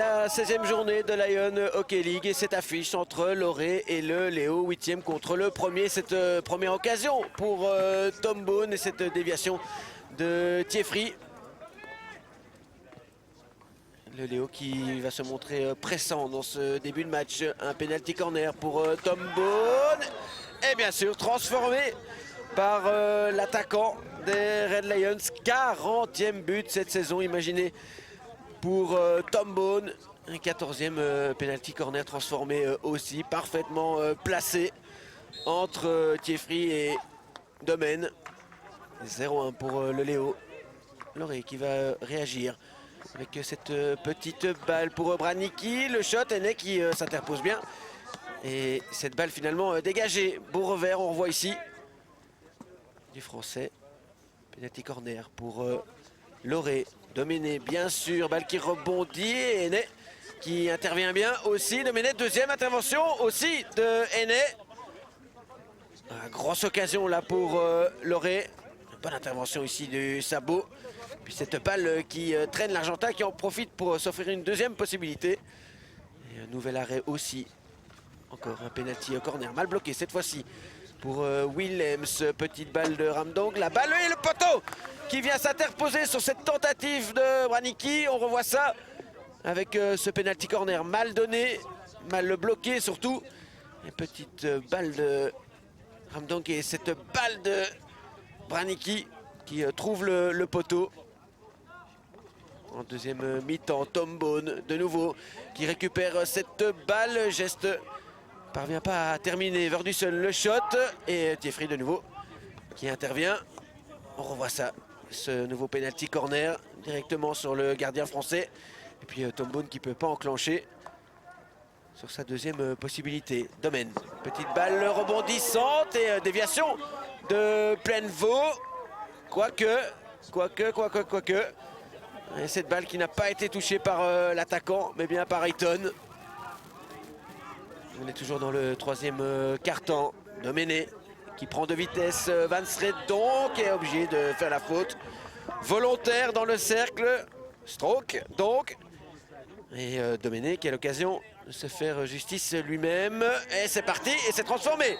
la 16e journée de l'Ion Hockey League et cette affiche entre Loré et le Léo, 8e contre le premier. Cette première occasion pour Tom Bone et cette déviation de Thieffry. Le Léo qui va se montrer pressant dans ce début de match. Un penalty corner pour Tom Bone. Et bien sûr transformé par l'attaquant des Red Lions. 40e but cette saison, imaginez, pour Tom Bone. Un 14e penalty corner transformé aussi, parfaitement placé entre Thieffry et Domaine. 0-1 pour le Léo. Loré qui va réagir avec cette petite balle pour Branicki. Le shot, Henné qui s'interpose bien. Et cette balle finalement dégagée. Beau revers, on revoit ici du français. Penalty corner pour Loré. Doméné, bien sûr. Balle qui rebondit. Et Henné qui intervient bien aussi. Doméné, deuxième intervention aussi de Henné. Grosse occasion là pour Loré. Bonne intervention ici du sabot. Puis cette balle qui traîne l'Argentin qui en profite pour s'offrir une deuxième possibilité. Et un nouvel arrêt aussi. Encore un penalty corner mal bloqué cette fois-ci pour Willems. Petite balle de Ramdong. La balle et le poteau qui vient s'interposer sur cette tentative de Branicki. On revoit ça avec ce penalty corner mal donné, mal bloqué surtout. Une petite balle de Ramdong et cette balle de Branicki qui trouve le poteau. En deuxième mi-temps, Tom Bone de nouveau qui récupère cette balle. Geste parvient pas à terminer. Verdusson le shot et Thieffry de nouveau qui intervient. On revoit ça, ce nouveau penalty corner directement sur le gardien français. Et puis Tom Bone qui peut pas enclencher sur sa deuxième possibilité. Domaine, petite balle rebondissante et déviation de Plainevaux. Quoique. Et cette balle qui n'a pas été touchée par l'attaquant, mais bien par Ayton. On est toujours dans le troisième quart-temps. Doméné qui prend de vitesse. Van Strait donc est obligé de faire la faute. Volontaire dans le cercle. Stroke donc. Et Doméné qui a l'occasion de se faire justice lui-même. Et c'est parti et c'est transformé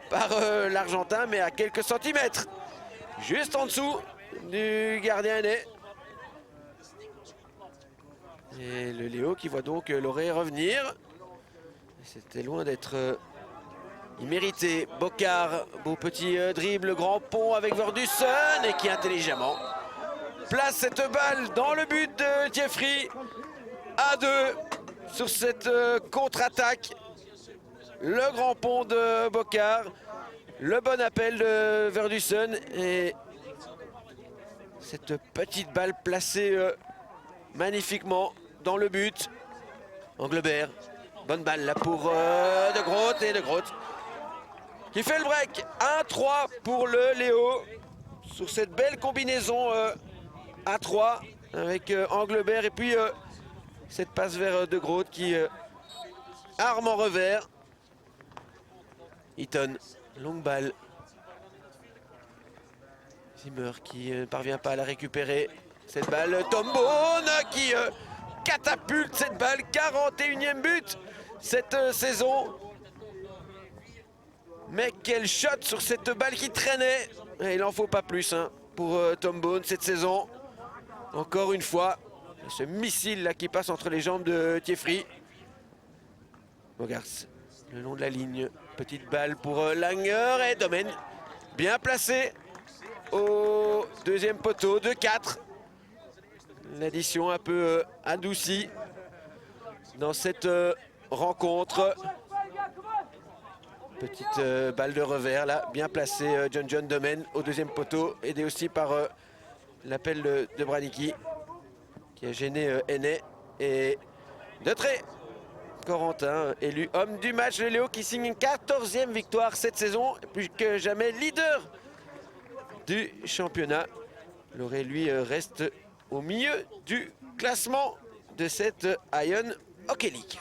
par l'Argentin, mais à quelques centimètres. Juste en dessous du gardien aîné. Et le Léo qui voit donc Loré revenir. C'était loin d'être immérité. Bocard, beau petit dribble, grand pont avec Verdusson et qui intelligemment place cette balle dans le but de Thieffry. À 2 sur cette contre-attaque. Le grand pont de Bocard. Le bon appel de Verdusson et cette petite balle placée magnifiquement dans le but. Englebert, bonne balle là pour De Groot et De Groot qui fait le break. 1-3 pour le Léo sur cette belle combinaison à 3 avec Englebert et puis cette passe vers De Groot qui arme en revers. Eaton, longue balle. Zimmer qui ne parvient pas à la récupérer. Cette balle, Tom Bone qui catapulte cette balle. 41e but cette saison. Mais quel shot sur cette balle qui traînait. Et il n'en faut pas plus pour Tom Bone cette saison. Encore une fois, ce missile là qui passe entre les jambes de Thieffry. Bogarts, le long de la ligne. Petite balle pour Langer et Domaine. Bien placé au deuxième poteau, 2-4. L'addition un peu adoucie dans cette rencontre. Petite balle de revers là, bien placé John Domaine au deuxième poteau, aidé aussi par l'appel de Branicki qui a gêné Henné et Detré. Corentin, élu homme du match, le Léo qui signe une 14e victoire cette saison, plus que jamais leader du championnat. Loré, lui, reste au milieu du classement de cette Ion Hockey League.